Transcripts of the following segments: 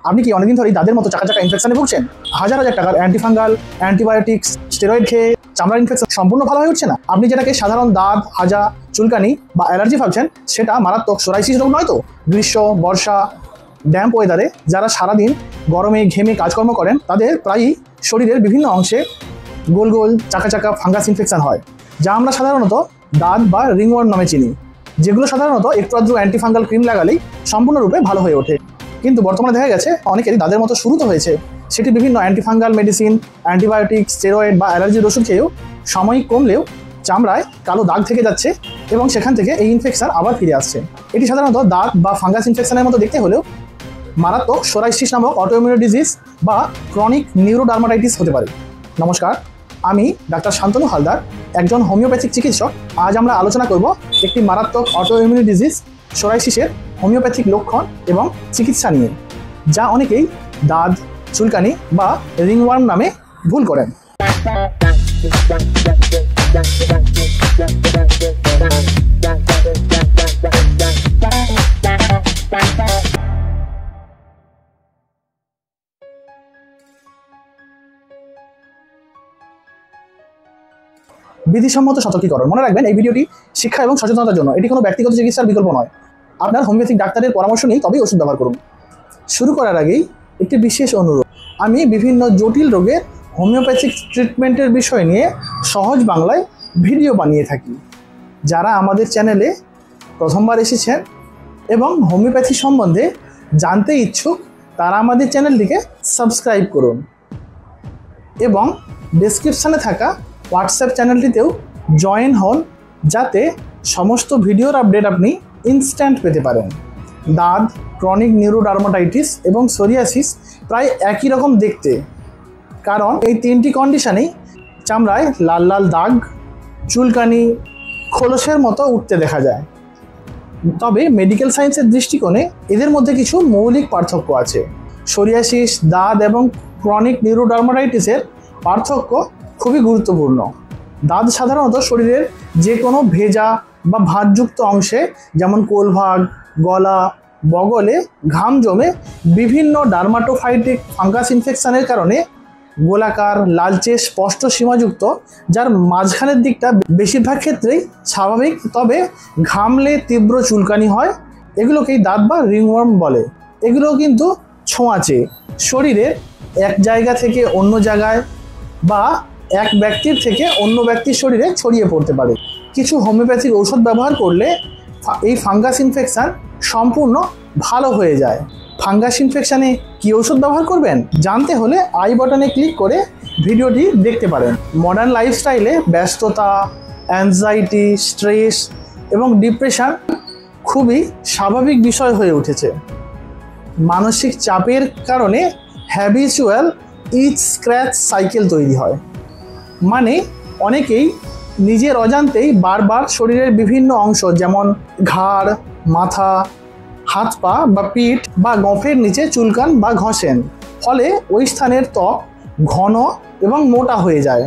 আপনি কি অনেকদিন ধরেই দাঁতের মতো চাকা চাকা ইনফেকশনে ভুগছেন? হাজার হাজার টাকার অ্যান্টিফাঙ্গাল, অ্যান্টিবায়োটিক্স, স্টেরয়েড খেয়ে চামড়ার ইনফেকশন সম্পূর্ণ ভালো হয়ে উঠছে না? আপনি যেটাকে সাধারণ দাঁত, হাজা, চুলকানি বা অ্যালার্জি ভাবছেন, সেটা মারাত্মক সোরাইসিস রোগ নয় তো? গ্রীষ্ম, বর্ষা, ড্যাম্প ওয়েদারে যারা সারাদিন গরমে ঘেমে কাজকর্ম করেন, তাদের প্রায়ই শরীরের বিভিন্ন অংশে গোল গোল চাকা চাকা ফাঙ্গাস ইনফেকশন হয়, যা আমরা সাধারণত দাঁত বা রিংওয়ার্ম নামে চিনি, যেগুলো সাধারণত একটু আধটু অ্যান্টিফাঙ্গাল ক্রিম লাগালেই সম্পূর্ণরূপে ভালো হয়ে ওঠে। কিন্তু বর্তমানে দেখা গেছে অনেকেরই দাঁতের মতো শুরু তো হয়েছে, সেটি বিভিন্ন অ্যান্টিফাঙ্গাল মেডিসিন, অ্যান্টিবায়োটিক, স্টেরয়েড বা অ্যালার্জির ওষুধ খেয়েও সাময়িক কমলেও চামড়ায় কালো দাগ থেকে যাচ্ছে এবং সেখান থেকে এই ইনফেকশন আবার ফিরে আসছে। এটি সাধারণত দাঁত বা ফাঙ্গাস ইনফেকশনের মতো দেখতে হলেও মারাত্মক সোরাইসিস নামক অটোইমিউন ডিজিজ বা ক্রনিক নিউরোডার্মাটাইটিস হতে পারে। নমস্কার, আমি ডাক্তার শান্তনু হালদার, একজন হোমিওপ্যাথিক চিকিৎসক। আজ আমরা আলোচনা করব একটি মারাত্মক অটোইমিউন ডিজিজ সোরাইসিসের হোমিওপ্যাথিক লক্ষণ এবং চিকিৎসা নিয়ে, যা অনেকেই দাঁত, চুলকানি বা রিংওয়ার্ম নামে ভুল করেন। বিধিসম্মত সতর্কীকরণ। মনে রাখবেন, এই ভিডিওটি শিক্ষা এবং সচেতনতার জন্য, এটি কোনো ব্যক্তিগত চিকিৎসার বিকল্প নয়। আপনার হোমিওপ্যাথিক ডাক্তারের পরামর্শ নিয়ে তবেই ওষুধ ব্যবহার করুন। শুরু করার আগেই একটি বিশেষ অনুরোধ, আমি বিভিন্ন জটিল রোগের হোমিওপ্যাথিক ট্রিটমেন্টের বিষয় নিয়ে সহজ বাংলায় ভিডিও বানিয়ে থাকি। যারা আমাদের চ্যানেলে প্রথমবার এসেছেন এবং হোমিওপ্যাথি সম্বন্ধে জানতে ইচ্ছুক, তারা আমাদের চ্যানেলটিকে সাবস্ক্রাইব করুন এবং ডেসক্রিপশানে থাকা হোয়াটসঅ্যাপ চ্যানেলটিতেও জয়েন হন, যাতে সমস্ত ভিডিওর আপডেট আপনি ইনস্ট্যান্ট পেতে পারেন। দাঁত, ক্রনিক নিউরোডার্মাটাইটিস এবং সোরিয়াসিস প্রায় একই রকম দেখতে, কারণ এই তিনটি কন্ডিশনেই চামড়ায় লাল লাল দাগ, চুলকানি, খোলসের মতো উঠতে দেখা যায়। তবে মেডিকেল সায়েন্সের দৃষ্টিকোণে এদের মধ্যে কিছু মৌলিক পার্থক্য আছে। সোরিয়াসিস, দাঁত এবং ক্রনিক নিউরোডার্মাটাইটিসের পার্থক্য খুবই গুরুত্বপূর্ণ। দাঁত সাধারণত শরীরের যে কোনো ভেজা বা ভাঁজযুক্ত অংশে, যেমন কোলভাগ, গলা, বগলে ঘাম জমে বিভিন্ন ডার্মাটোফাইটিক ফাঙ্গাস ইনফেকশনের কারণে গোলাকার, লালচে, স্পষ্ট সীমাযুক্ত, যার মাঝখানের দিকটা বেশিরভাগ ক্ষেত্রেই স্বাভাবিক, তবে ঘামলে তীব্র চুলকানি হয়। এগুলোকেই দাঁত বা রিংওয়ার্ম বলে। এগুলো কিন্তু ছোঁয়াচে, শরীরের এক জায়গা থেকে অন্য জায়গায় বা এক ব্যক্তির থেকে অন্য ব্যক্তির শরীরে ছড়িয়ে পড়তে পারে। কিছু হোমিওপ্যাথিক ঔষধ ব্যবহার করলে এই ফাঙ্গাস ইনফেকশান সম্পূর্ণ ভালো হয়ে যায়। ফাঙ্গাস ইনফেকশানে কী ওষুধ ব্যবহার করবেন জানতে হলে আই বাটনে ক্লিক করে ভিডিওটি দেখতে পারেন। মডার্ন লাইফস্টাইলে ব্যস্ততা, অ্যাংজাইটি, স্ট্রেস এবং ডিপ্রেশন খুবই স্বাভাবিক বিষয় হয়ে উঠেছে। মানসিক চাপের কারণে হ্যাবিচুয়াল ইচ স্ক্র্যাচ সাইকেল তৈরি হয়, মানে অনেকেই নিজের অজান্তেই বারবার শরীরের বিভিন্ন অংশ, যেমন ঘাড়, মাথা, হাত পা বা পিঠ বা গোঁফের নিচে চুলকান বা ঘষেন, ফলে ওই স্থানের ত্বক ঘন এবং মোটা হয়ে যায়।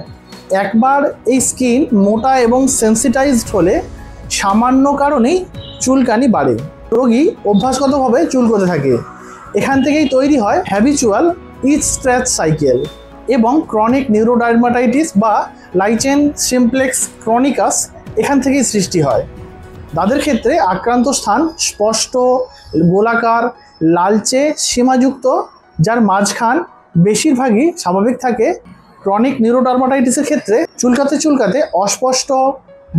একবার এই স্কিন মোটা এবং সেন্সিটাইজড হলে সামান্য কারণেই চুলকানি বাড়ে। রোগী অভ্যাসগতভাবে চুলকোতে থাকে। এখান থেকেই তৈরি হয় হ্যাবিচুয়াল ইচ স্ক্র্যাচ সাইকেল এবং ক্রনিক নিউরোডার্মাটাইটিস বা লাইচেন সিমপ্লেক্স ক্রনিকাস এখান থেকেই সৃষ্টি হয়। দাঁতের ক্ষেত্রে আক্রান্ত স্থান স্পষ্ট, গোলাকার, লালচে সীমাযুক্ত, যার মাঝখান বেশিরভাগই স্বাভাবিক থাকে। ক্রনিক নিউরোডার্মাটাইটিসের ক্ষেত্রে চুলকাতে চুলকাতে অস্পষ্ট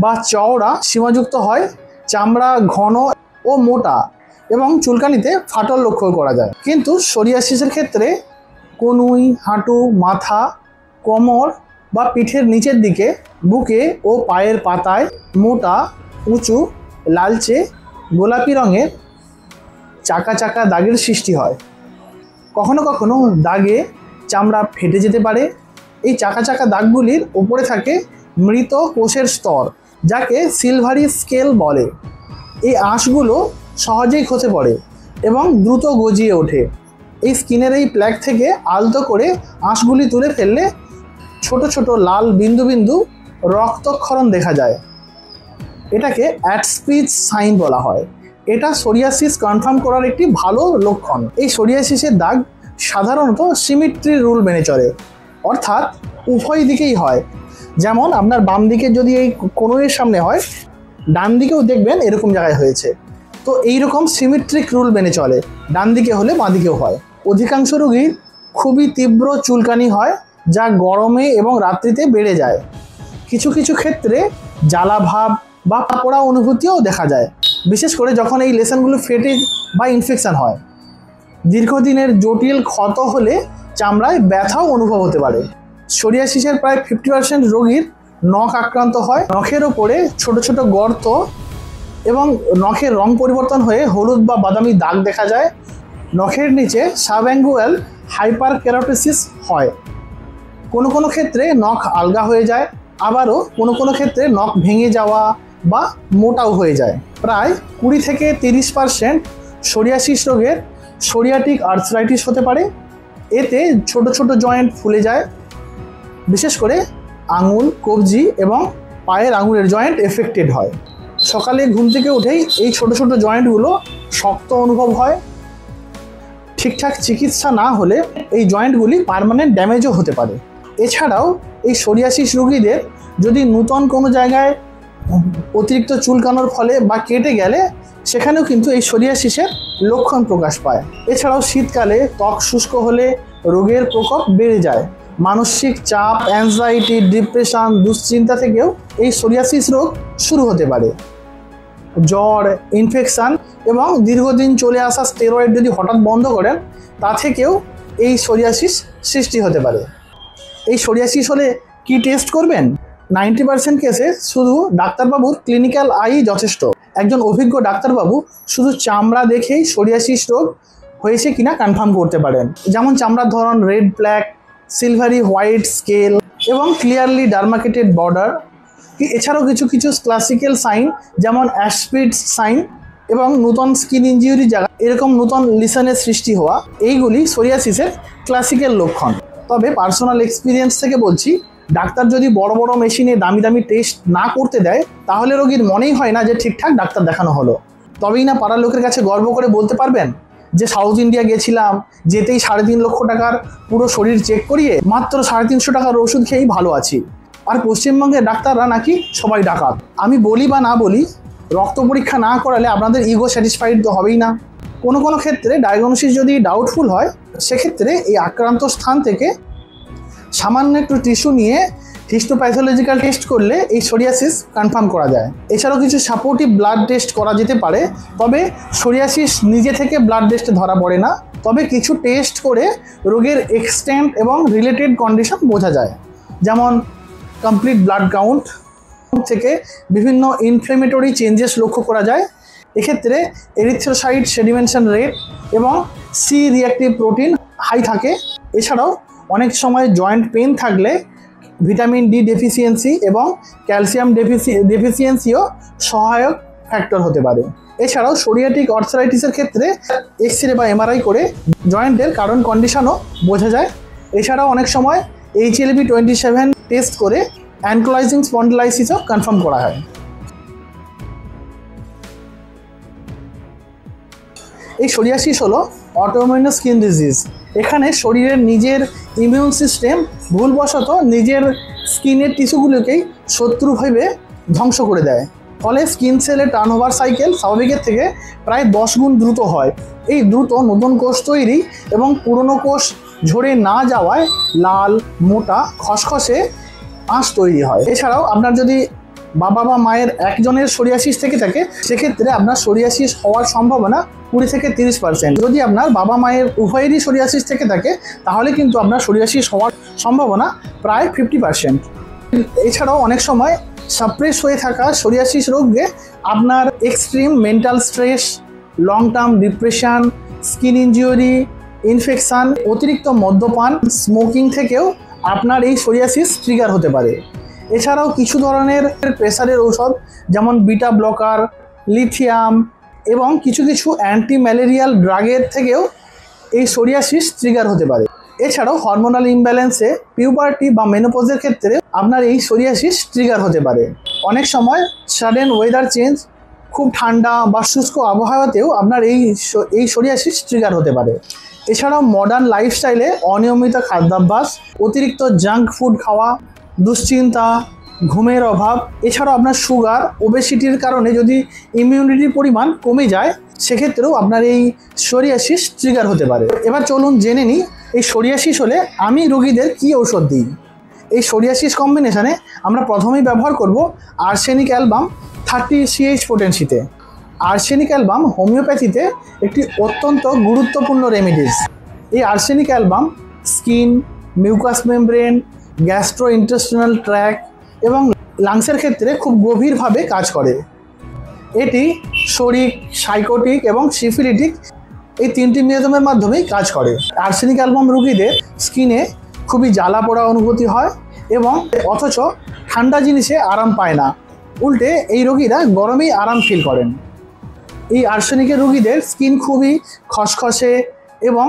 বা চওড়া সীমাযুক্ত হয়, চামড়া ঘন ও মোটা এবং চুলকানিতে ফাটল লক্ষ্য করা যায়। কিন্তু সোরিয়াসিসের ক্ষেত্রে কনুই, হাঁটু, মাথা, কোমর বা পিঠের নিচের দিকে, বুকে ও পায়ের পাতায় মোটা, উঁচু, লালচে, গোলাপি রঙের চাকা চাকা দাগের সৃষ্টি হয়। কখনো কখনো দাগে চামড়া ফেটে যেতে পারে। এই চাকা চাকা দাগগুলির ওপরে থাকে মৃত কোষের স্তর, যাকে সিলভারি স্কেল বলে। এই আঁশগুলো সহজেই খসে পড়ে এবং দ্রুত গজিয়ে ওঠে। এই স্কিনের এই প্ল্যাক থেকে আলতো করে আঁশগুলি তুলে ফেললে ছোট ছোট লাল বিন্দু বিন্দু রক্তক্ষরণ দেখা যায়। এটাকে অ্যাটস্পিজ সাইন বলা হয়। এটা সোরিয়াসিস কনফার্ম করার একটি ভালো লক্ষণ। এই সোরিয়াসিসের দাগ সাধারণত সিমেট্রি রুল মেনে চলে, অর্থাৎ উভয় দিকেই হয়। যেমন আপনার বাম দিকে যদি এই কোণের সামনে হয়, ডান দিকেও দেখবেন এরকম জায়গায় হয়েছে। তো এইরকম সিমেট্রিক রুল মেনে চলে, ডান দিকে হলে বাঁ দিকেও হয়। অধিকাংশ রোগীর খুবই তীব্র চুলকানি হয়, যা গরমে এবং রাত্রিতে বেড়ে যায়। কিছু কিছু ক্ষেত্রে জ্বালা ভাব বা পোড়া অনুভূতিও দেখা যায়, বিশেষ করে যখন এই লেশনগুলো ফেটে বা ইনফেকশন হয়। দীর্ঘদিনের জটিল ক্ষত হলে চামড়ায় ব্যথাও অনুভব হতে পারে। সোরিয়াসিসের প্রায় 50% রোগীর নখ আক্রান্ত হয়। নখের ওপরে ছোট ছোট গর্ত এবং নখের রং পরিবর্তন হয়ে হলুদ বা বাদামি দাগ দেখা যায়। নখের নিচে সাবঅ্যাঙ্গুয়াল হাইপার কেরাটোসিস হয়। কোনো কোনো ক্ষেত্রে নখ আলগা হয়ে যায়, আবারও কোনো কোনো ক্ষেত্রে নখ ভেঙে যাওয়া বা মোটাও হয়ে যায়। প্রায় 20 থেকে 30% সোরিয়াসিস রোগের সোরিয়াটিক আর্থ্রাইটিস হতে পারে। এতে ছোট ছোট জয়েন্ট ফুলে যায়, বিশেষ করে আঙুল, কবজি এবং পায়ের আঙুলের জয়েন্ট এফেক্টেড হয়। সকালে ঘুম থেকে উঠেই এই ছোট ছোট জয়েন্টগুলো শক্ত অনুভব হয়। ঠিকঠাক চিকিৎসা না হলে এই জয়েন্টগুলি পার্মানেন্ট ড্যামেজও হতে পারে। এছাড়াও এই সোরিয়াসিস রোগীদের যদি নূতন কোনো জায়গায় অতিরিক্ত চুলকানোর ফলে বা কেটে গেলে সেখানেও কিন্তু এই সোরিয়াসিসের লক্ষণ প্রকাশ পায়। এছাড়াও শীতকালে ত্বক শুষ্ক হলে রোগের প্রকোপ বেড়ে যায়। মানসিক চাপ, অ্যাংজাইটি, ডিপ্রেশন, দুশ্চিন্তা থেকেও এই সোরিয়াসিস রোগ শুরু হতে পারে। জ্বর, ইনফেকশান এবং দীর্ঘদিন চলে আসা স্টেরয়েড যদি হঠাৎ বন্ধ করেন, তা থেকেও এই সোরিয়াসিস সৃষ্টি হতে পারে। এই সোরিয়াসিস হলে কি টেস্ট করবেন? 90% কেসে শুধু ডাক্তারবাবুর ক্লিনিক্যাল আই যথেষ্ট। একজন অভিজ্ঞ ডাক্তারবাবু শুধু চামড়া দেখেই সোরিয়াসিস রোগ হয়েছে কিনা কনফার্ম করতে পারেন। যেমন চামড়ার ধরন, red black, silvery white scale এবং ক্লিয়ারলি ডার্মাকেটেড বর্ডার। এছাড়াও কিছু কিছু ক্লাসিক্যাল সাইন যেমন অ্যাশপিড সাইন এবং নূতন স্কিন ইনজিউরি জায়গা এরকম নূতন লিশনের সৃষ্টি হওয়া, এইগুলি সোরিয়াসিসের ক্লাসিক্যাল লক্ষণ। তবে পার্সোনাল এক্সপিরিয়েন্স থেকে বলছি, ডাক্তার যদি বড় বড় মেশিনে দামি দামি টেস্ট না করতে দেয়, তাহলে রোগীর মনেই হয় না যে ঠিকঠাক ডাক্তার দেখানো হলো। তবেই না পাড়ার লোকের কাছে গর্ব করে বলতে পারবেন যে সাউথ ইন্ডিয়া গেছিলাম, যেতেই 3.5 লক্ষ টাকার পুরো শরীর চেক করিয়ে মাত্র 350 টাকার ওষুধ খেয়েই ভালো আছি। আর পশ্চিমবঙ্গের ডাক্তাররা নাকি সবাই ডাকাত। আমি বলি বা না বলি, রক্ত পরীক্ষা না করালে আপনাদের ইগো স্যাটিসফাইড তো হবেই না। কোনো কোনো ক্ষেত্রে ডায়াগনোসিস যদি ডাউটফুল হয়, সেক্ষেত্রে এই আক্রান্ত স্থান থেকে সামান্য একটু টিস্যু নিয়ে হিস্টোপ্যাথোলজিক্যাল টেস্ট করলে এই সোরিয়াসিস কনফার্ম করা যায়। এছাড়াও কিছু সাপোর্টিভ ব্লাড টেস্ট করা যেতে পারে, তবে সোরিয়াসিস নিজে থেকে ব্লাড টেস্টে ধরা পড়ে না। তবে কিছু টেস্ট করে রোগের এক্সটেন্ট এবং রিলেটেড কন্ডিশন বোঝা যায়। যেমন কমপ্লিট ব্লাড কাউন্ট থেকে বিভিন্ন ইনফ্লেমেটরি চেঞ্জেস লক্ষ্য করা যায়। এক্ষেত্রে এরিথ্রোসাইট সেডিমেন্টেশন রেট এবং সি রিঅ্যাক্টিভ প্রোটিন হাই থাকে। এছাড়াও অনেক সময় জয়েন্ট পেন থাকলে ভিটামিন ডি ডেফিসিয়েন্সি এবং ক্যালসিয়াম ডেফিসিয়েন্সিও সহায়ক ফ্যাক্টর হতে পারে। এছাড়াও সোরিয়াটিক আর্থ্রাইটিসের ক্ষেত্রে এক্স-রে বা এমআরআই করে জয়েন্টের কারণ কন্ডিশনও বোঝা যায়। এছাড়াও অনেক সময় HLB-27 টেস্ট করে অ্যানক্লোলাইজিং স্পন্ডিলাইসিসও কনফার্ম করা হয়। এই সোরিয়াসিস হলো অটোইমিউন স্কিন ডিজিজ। এখানে শরীরের নিজের ইমিউন সিস্টেম ভুলবশত নিজের স্কিনের টিস্যুগুলোকেই শত্রু ভেবে ধ্বংস করে দেয়। ফলে স্কিন সেলের টার্নওভার সাইকেল স্বাভাবিকের থেকে প্রায় 10 গুণ দ্রুত হয়। এই দ্রুত নতুন কোষ তৈরি এবং পুরনো কোষ ঝরে না যাওয়ায় লাল, মোটা, খসখসে আঁশ তৈরি হয়। এছাড়াও আপনার যদি বাবা বা মায়ের একজনের সোরিয়াসিস থেকে থাকে, সেক্ষেত্রে আপনার সোরিয়াসিস হওয়ার সম্ভাবনা 20 থেকে 30%। যদি আপনার বাবা মায়ের উভয়েরই সোরিয়াসিস থেকে থাকে, তাহলে কিন্তু আপনার সোরিয়াসিস হওয়ার সম্ভাবনা প্রায় 50%। এছাড়াও অনেক সময় সাপ্রেস হয়ে থাকা সোরিয়াসিস রোগে আপনার extreme mental stress, long term depression, skin injury, infection, অতিরিক্ত মদ্যপান, স্মোকিং থেকেও আপনার এই সোরিয়াসিস ট্রিগার হতে পারে। এছাড়াও কিছু ধরনের প্রেসারের ঔষধ যেমন বিটা ব্লকার, লিথিয়াম এবং কিছু কিছু অ্যান্টি ম্যালেরিয়াল ড্রাগের থেকেও এই সোরিয়াসিস ট্রিগার হতে পারে। এছাড়াও হরমোনাল ইমব্যালেন্সে, পিউবার্টি বা মেনোপজের ক্ষেত্রে আপনার এই সোরিয়াসিস ট্রিগার হতে পারে। অনেক সময় সাডেন ওয়েদার চেঞ্জ খুব ঠান্ডা বা শুষ্ক আবহাওয়াতেও আপনার এই সোরিয়াসিস ট্রিগার হতে পারে। এছাড়াও মডার্ন লাইফস্টাইলে অনিয়মিত খাদ্যাভ্যাস, অতিরিক্ত জাঙ্ক ফুড খাওয়া, দুশ্চিন্তা, ঘুমের অভাব, এছাড়াও আপনার সুগার, ওবেসিটির কারণে যদি ইমিউনিটির পরিমাণ কমে যায়, সেক্ষেত্রেও আপনার এই সোরিয়াসিস ট্রিগার হতে পারে। এবার চলুন জেনে নিই এই সোরিয়াসিস হলে আমি রোগীদের কী ঔষধ দিই। এই সোরিয়াসিস কম্বিনেশানে আমরা প্রথমেই ব্যবহার করব আর্সেনিক অ্যালবাম 30 CH পোটেন্সিতে। আর্সেনিক অ্যালবাম হোমিওপ্যাথিতে একটি অত্যন্ত গুরুত্বপূর্ণ রেমিডিস। এই arsenic album skin, mucous membrane, gastrointestinal tract এবং লাংসের ক্ষেত্রে খুব গভীরভাবে কাজ করে। এটি শরিক, সাইকোটিক এবং সিফিলিটিক এই 3টি মেকানিজমের মাধ্যমেই কাজ করে। আর্সেনিক অ্যালবাম রোগীদের স্কিনে খুবই জ্বালা পোড়া অনুভূতি হয় এবং অথচ ঠান্ডা জিনিসে আরাম পায় না, উল্টে এই রোগীরা গরমেই আরাম ফিল করেন। এই আর্সেনিকের রোগীদের স্কিন খুবই খসখসে এবং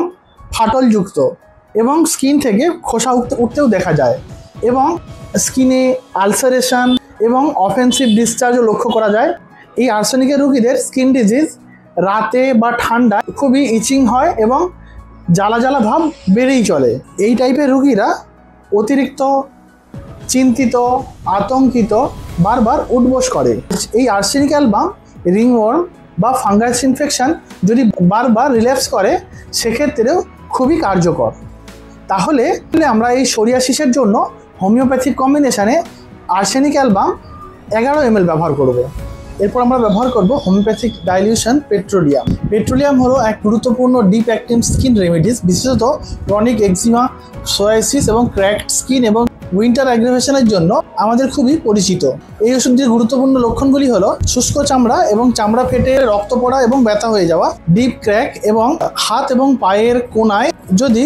ফাটলযুক্ত এবং স্কিন থেকে খোসা উঠতেও দেখা যায় এবং স্কিনে আলসারেশন এবং অফেন্সিভ ডিসচার্জও লক্ষ্য করা যায়। এই আর্সেনিকের রোগীদের স্কিন ডিজিজ রাতে বা ঠান্ডায় খুবই ইচিং হয় এবং জ্বালা জ্বালা ভাব বেড়েই চলে। এই টাইপের রোগীরা অতিরিক্ত চিন্তিত, আতঙ্কিত, বারবার উঠবোস করে। এই আর্সেনিক অ্যালবাম রিংওয়ার্ম বা ফাঙ্গাস ইনফেকশন যদি বারবার রিল্যাপস করে, সেক্ষেত্রেও খুবই কার্যকর। তাহলে আমরা এই সোরিয়াসিসের জন্য হোমিওপ্যাথিক কম্বিনেশানে আর্সেনিক অ্যালবাম 11 ml ব্যবহার করব। এরপর আমরা ব্যবহার করব হোমিওপ্যাথিক ডাইলিউশন পেট্রোলিয়াম। পেট্রোলিয়াম হলো এক গুরুত্বপূর্ণ ডিপ অ্যাক্টিভ স্কিন রেমিডিস, বিশেষত ক্রনিক এক্সিমা, সোয়াইসিস এবং ক্র্যাকড স্কিন এবং উইন্টার অ্যাগ্রাভেশনের জন্য আমাদের খুবই পরিচিত। এই ওষুধটির গুরুত্বপূর্ণ লক্ষণগুলি হলো শুষ্ক চামড়া এবং চামড়া ফেটে রক্ত পড়া এবং ব্যথা হয়ে যাওয়া, ডিপ ক্র্যাক এবং হাত এবং পায়ের কোনায় যদি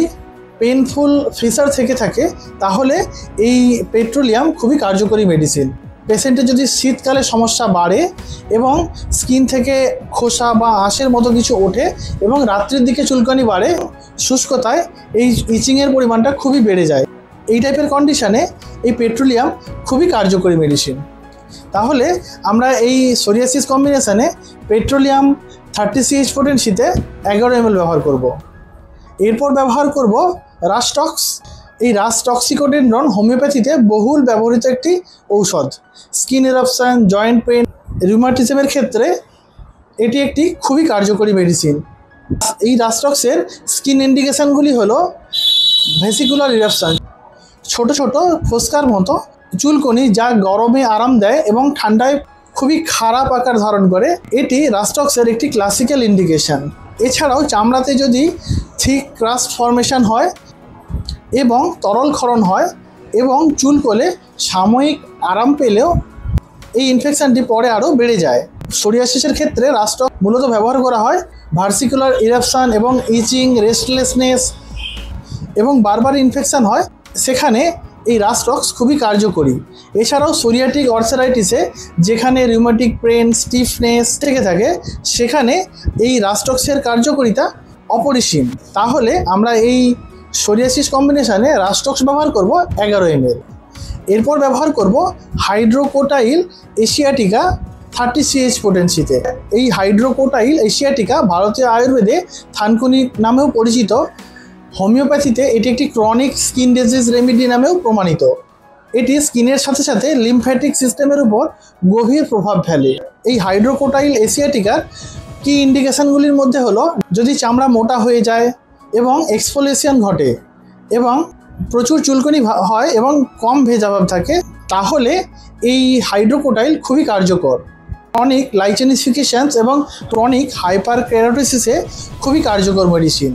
পেনফুল ফিসার থেকে থাকে, তাহলে এই পেট্রোলিয়াম খুবই কার্যকরী মেডিসিন। পেশেন্টের যদি শীতকালে সমস্যা বাড়ে এবং স্কিন থেকে খোসা বা আঁশের মতো কিছু ওঠে এবং রাত্রির দিকে চুলকানি বাড়ে, শুষ্কতায় এই ইচিংয়ের পরিমাণটা খুবই বেড়ে যায়, এই টাইপের কন্ডিশানে এই পেট্রোলিয়াম খুবই কার্যকরী মেডিসিন। তাহলে আমরা এই সোরিয়াসিস কম্বিনেশানে পেট্রোলিয়াম 30 CH পোটেন্সিতে 11 ml ব্যবহার করব। এরপর ব্যবহার করব রাস্টক্স। এই রাস্টক্সিকোডেন্ড্রন হোমিওপ্যাথিতে বহুল ব্যবহৃত একটি ঔষধ। স্কিন এরাপশন, জয়েন্ট পেন, রিউমাটিজমের ক্ষেত্রে এটি একটি খুবই কার্যকরী মেডিসিন। এই রাস্টক্সের স্কিন ইন্ডিকেশানগুলি হলো ভেসিকুলার ইরাপশন, ছোট ছোট ফোস্কার মতো চুলকনি যা গরমে আরাম দেয় এবং ঠান্ডায় খুবই খারাপ আকার ধারণ করে, এটি রাস্টক্সের একটি ক্লাসিক্যাল ইন্ডিকেশান। এছাড়াও চামড়াতে যদি থিক ক্রাস্ট ফর্মেশন হয় এবং তরল ক্ষরণ হয় এবং চুলকোলে সাময়িক আরাম পেলেও এই ইনফেকশানটি পরে আরও বেড়ে যায়। সোরিয়াসিসের ক্ষেত্রে রাস্টক্স মূলত ব্যবহার করা হয় ভার্সিকুলার ইরাপশন এবং ইচিং, রেস্টলেসনেস এবং বারবার ইনফেকশান হয়, সেখানে এই রাস্টক্স খুবই কার্যকরী। এছাড়াও সোরিয়াটিক আর্থারাইটিসে যেখানে রিউমাটিক পেন, স্টিফনেস থেকে থাকে, সেখানে এই রাস্টক্সের কার্যকারিতা অপরিসীম। তাহলে আমরা এই সোরিয়াসিস কম্বিনেশানে রাস্টক্স ব্যবহার করব 11 ml। এরপর ব্যবহার করব হাইড্রোকোটাইল এশিয়াটিকা 30 CH পোটেন্সিতে। এই হাইড্রোকোটাইল এশিয়াটিকা ভারতীয় আয়ুর্বেদে থানকুনি নামেও পরিচিত। হোমিওপ্যাথিতে এটি একটি ক্রনিক স্কিন ডিজিজ রেমেডি নামেও প্রমাণিত। এটি স্কিনের সাথে সাথে লিম্ফ্যাটিক সিস্টেমের উপর গভীর প্রভাব ফেলে। এই হাইড্রোকোটাইল এশিয়াটিকার কি ইন্ডিকেশানগুলির মধ্যে হলো যদি চামড়া মোটা হয়ে যায় এবং এক্সফোলিয়েশন ঘটে এবং প্রচুর চুলকনি হয় এবং কম ভেজাভাব থাকে, তাহলে এই হাইড্রোকোটাইল খুবই কার্যকর। ক্রনিক লাইচেনিফিকেশনস এবং ক্রনিক হাইপার কেরাটোসিসে খুবই কার্যকর মেডিসিন।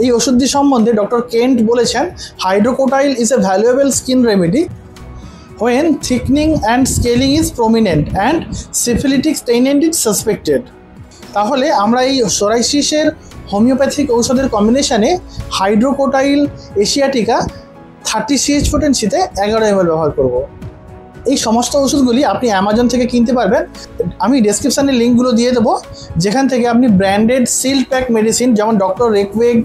এই ওষুধটি সম্বন্ধে ডক্টর কেন্ট বলেছেন, hydrocotyle is a valuable skin remedy when thickening and scaling is prominent and syphilitic staining is suspected। তাহলে আমরা এই সোরাইসিসের হোমিওপ্যাথিক ঔষধের কম্বিনেশানে হাইড্রোকোটাইল এশিয়াটিকা 30 CH পোটেন্সিতে 11 ml ব্যবহার করব। এই সমস্ত ওষুধগুলি আপনি অ্যামাজন থেকে কিনতে পারবেন। আমি ডেসক্রিপশানে লিঙ্কগুলো দিয়ে দেবো, যেখান থেকে আপনি ব্র্যান্ডেড সিল্ড প্যাক মেডিসিন যেমন ডক্টর রেকওয়েগ,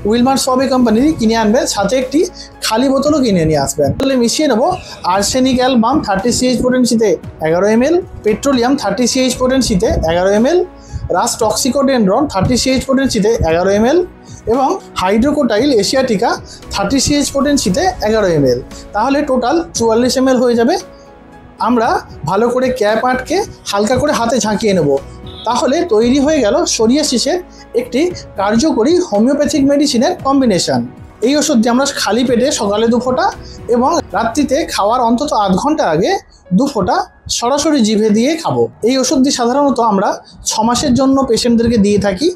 উইলমার সবে কোম্পানির কিনে আনবেন, সাথে একটি খালি বোতলও কিনে নিয়ে আসবেন। তাহলে মিশিয়ে নেবো arsenic album 30 CH পোটেন্সিতে 11 ml, petroleum 30 CH পোটেন্সিতে 11 ml, রাস টক্সিকোডেন্ড্রন 30 CH পোটেন্সিতে 11 ml এবং হাইড্রোকোটাইল এশিয়াটিকা 30 CH পোটেন্সিতে 11 ml। তাহলে টোটাল 44 ml হয়ে যাবে। আমরা ভালো করে ক্যাপ আটকে হালকা করে হাতে ঝাঁকিয়ে নেব। তাহলে তৈরি হয়ে গেল সোরিয়াসিসের একটি কার্যকরী হোমিওপ্যাথিক মেডিসিনের কম্বিনেশন। এই ওষুধটি আমরা খালি পেটে সকালে 2 ফোঁটা এবং রাত্রিতে খাওয়ার অন্তত আধ ঘন্টা আগে 2 ফোঁটা সরাসরি জিভে দিয়ে খাবো। এই ওষুধটি সাধারণত আমরা 6 মাসের জন্য পেশেন্টদেরকে দিয়ে থাকি।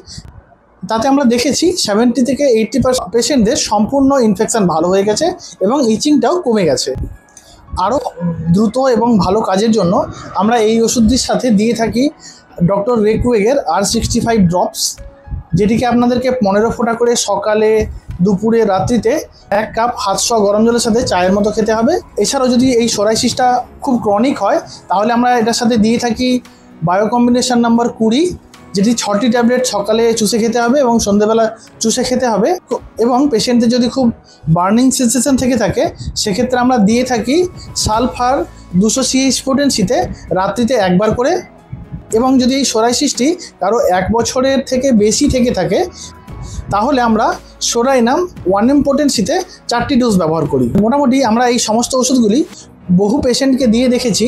তাতে আমরা দেখেছি 70 থেকে 80% পেশেন্টদের সম্পূর্ণ ইনফেকশন ভালো হয়ে গেছে এবং ইচিংটাও কমে গেছে। আরও দ্রুত এবং ভালো কাজের জন্য আমরা এই ওষুধটির সাথে দিয়ে থাকি ডক্টর রেকওয়েগের R65 ড্রপস, যেটিকে আপনাদেরকে 15 ফোঁটা করে সকালে, দুপুরে, রাত্রিতে 1 কাপ হাতসহ গরম জলের সাথে চায়ের মতো খেতে হবে। এছাড়াও যদি এই সোরাইসিসটা খুব ক্রনিক হয় তাহলে আমরা এটার সাথে দিয়ে থাকি বায়ো কম্বিনেশন নাম্বার 20, যেটি 6টি ট্যাবলেট সকালে চুষে খেতে হবে এবং সন্ধ্যেবেলা চুষে খেতে হবে। এবং পেশেন্টের যদি খুব বার্নিং সেন্সেশন থেকে থাকে সেক্ষেত্রে আমরা দিয়ে থাকি সালফার 200 CH পোটেন্সিতে রাত্রিতে 1 বার করে। এবং যদি এই সোরাইসিসটি কারো 1 বছরের থেকে বেশি থেকে থাকে তাহলে আমরা সোরাইনাম 1M পোটেন্সিতে 4টি ডোজ ব্যবহার করি। মোটামুটি আমরা এই সমস্ত ওষুধগুলি বহু পেশেন্টকে দিয়ে দেখেছি,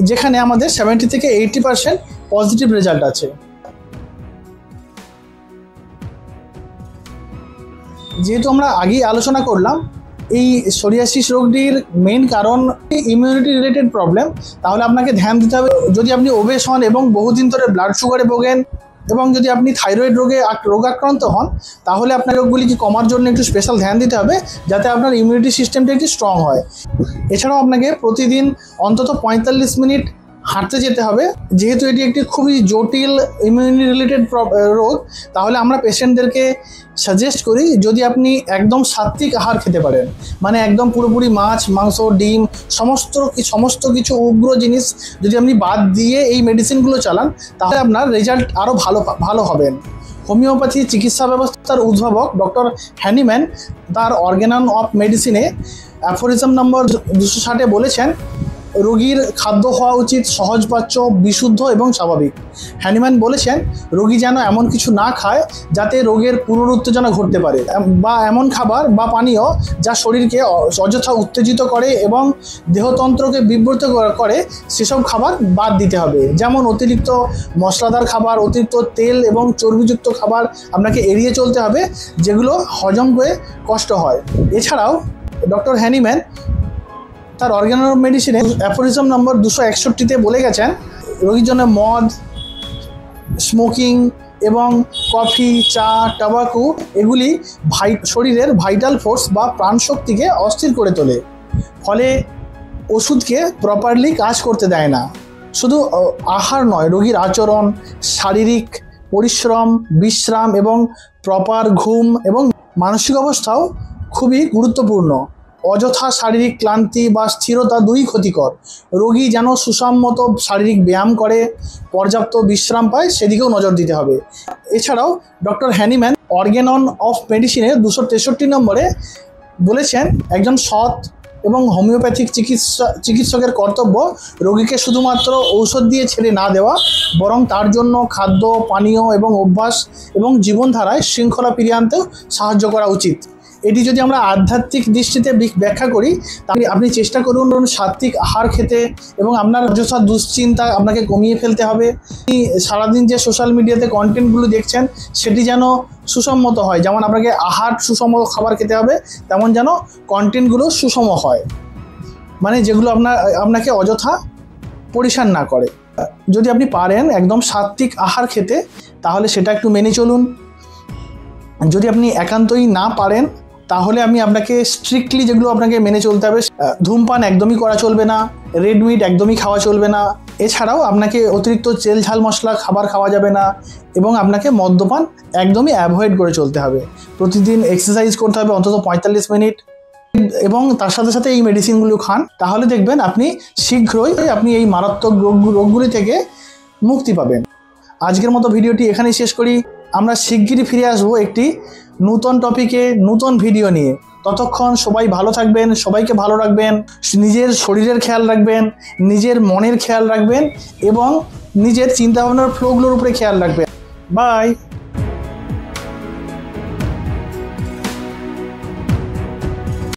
যেখানে আমাদের 70 থেকে 80% পজিটিভ রেজাল্ট আছে। যেহেতু আমরা আগেই আলোচনা করলাম এই সোরিয়াসিস রোগটির মেইন কারণ ইমিউনিটি রিলেটেড প্রবলেম, তাহলে আপনাকে ধ্যান দিতে হবে। যদি আপনি ওবেস হন এবং বহুদিন ধরে ব্লাড সুগারে ভোগেন এবং যদি আপনি থাইরয়েড রোগাক্রান্ত হন তাহলে আপনার রোগগুলিকে কমার জন্য একটু স্পেশাল ধ্যান দিতে হবে, যাতে আপনার ইমিউনিটি সিস্টেমটা একটু স্ট্রং হয়। এছাড়াও আপনাকে প্রতিদিন অন্তত 45 মিনিট হাঁটতে যেতে হবে। যেহেতু এটি একটি খুবই জটিল ইমিউনিটি রিলেটেড রোগ, তাহলে আমরা পেশেন্টদেরকে সাজেস্ট করি যদি আপনি একদম সাত্ত্বিক আহার খেতে পারেন, মানে একদম পুরোপুরি মাছ, মাংস, ডিম, সমস্ত কিছু উগ্র জিনিস যদি আপনি বাদ দিয়ে এই মেডিসিনগুলো চালান তাহলে আপনার রেজাল্ট আরও ভালো হবেন। হোমিওপ্যাথি চিকিৎসা ব্যবস্থার উদ্ভাবক ডক্টর হ্যানিম্যান তার অর্গানন অফ মেডিসিনে অ্যাফোরিজম নম্বর 260 বলেছেন, রোগীর খাদ্য হওয়া উচিত সহজপাচ্য, বিশুদ্ধ এবং স্বাভাবিক। হ্যানিম্যান বলেছেন রোগী যেন এমন কিছু না খায় যাতে রোগের পুনরুত্তেজনা ঘটতে পারে, বা এমন খাবার বা পানীয় যা শরীরকে অযথা উত্তেজিত করে এবং দেহতন্ত্রকে বিব্রত করে, সেসব খাবার বাদ দিতে হবে। যেমন অতিরিক্ত মশলাদার খাবার, অতিরিক্ত তেল এবং চর্বিযুক্ত খাবার আপনাকে এড়িয়ে চলতে হবে, যেগুলো হজম হয়ে কষ্ট হয়। এছাড়াও ডক্টর হ্যানিম্যান তার অর্গানন অফ মেডিসিনে অ্যাফোরিজম নম্বর 261-তে বলে গেছেন রোগীর জন্য মদ, স্মোকিং এবং কফি, চা, টাবাকু এগুলি শরীরের ভাইটাল ফোর্স বা প্রাণশক্তিকে অস্থির করে তোলে, ফলে ওষুধকে প্রপারলি কাজ করতে দেয় না। শুধু আহার নয়, রোগীর আচরণ, শারীরিক পরিশ্রম, বিশ্রাম এবং প্রপার ঘুম এবং মানসিক অবস্থাও খুবই গুরুত্বপূর্ণ। অযথা শারীরিক ক্লান্তি বা স্থিরতা দুই ক্ষতিকর। রোগী যেন সুসম্মত শারীরিক ব্যায়াম করে, পর্যাপ্ত বিশ্রাম পায়, সেদিকেও নজর দিতে হবে। এছাড়াও ডক্টর হ্যানিম্যান অর্গানন অফ মেডিসিনে 263 নম্বরে বলেছেন একজন সৎ এবং হোমিওপ্যাথিক চিকিৎসকের কর্তব্য রোগীকে শুধুমাত্র ঔষধ দিয়ে ছেড়ে না দেওয়া, বরং তার জন্য খাদ্য, পানীয় এবং অভ্যাস এবং জীবনধারায় শৃঙ্খলা ফিরিয়ে আনতেও সাহায্য করা উচিত। এটি যদি আমরা আধ্যাত্মিক দৃষ্টিতে ব্যাখ্যা করি তাহলে আপনি চেষ্টা করুন সাত্ত্বিক আহার খেতে এবং আপনার অযথা দুশ্চিন্তা আপনাকে কমিয়ে ফেলতে হবে। আপনি সারাদিন যে সোশ্যাল মিডিয়াতে কন্টেন্টগুলো দেখছেন সেটি যেন সুসম্মত হয়, যেমন আপনাকে আহার সুষম খাবার খেতে হবে, তেমন যেন কন্টেন্টগুলো সুষম হয়, মানে যেগুলো আপনাকে অযথা পরিশান না করে। যদি আপনি পারেন একদম সাত্ত্বিক আহার খেতে তাহলে সেটা একটু মেনে চলুন। যদি আপনি একান্তই না পারেন তাহলে আমি আপনাকে স্ট্রিক্টলি যেগুলো আপনাকে মেনে চলতে হবে, ধূমপান একদমই করা চলবে না, রেড মিট একদমই খাওয়া চলবে না, এছাড়াও আপনাকে অতিরিক্ত তেল ঝাল মশলা খাবার খাওয়া যাবে না এবং আপনাকে মদ্যপান একদমই অ্যাভয়েড করে চলতে হবে। প্রতিদিন এক্সারসাইজ করতে হবে অন্তত 45 মিনিট। এবং তার সাথে সাথে এই মেডিসিনগুলো খান, তাহলে দেখবেন আপনি শীঘ্রই আপনি এই মারাত্মক রোগগুলি থেকে মুক্তি পাবেন। আজকের মতো ভিডিওটি এখানেই শেষ করি। আমরা শিগগিরই ফিরে আসবো একটি নতুন টপিকে, নতুন ভিডিও নিয়ে। ততক্ষণ সবাই ভালো থাকবেন, সবাইকে ভালো রাখবেন, নিজের শরীরের খেয়াল রাখবেন, নিজের মনের খেয়াল রাখবেন এবং নিজের চিন্তাভাবনার ফ্লোগুলোর উপরে খেয়াল রাখবেন। বাই।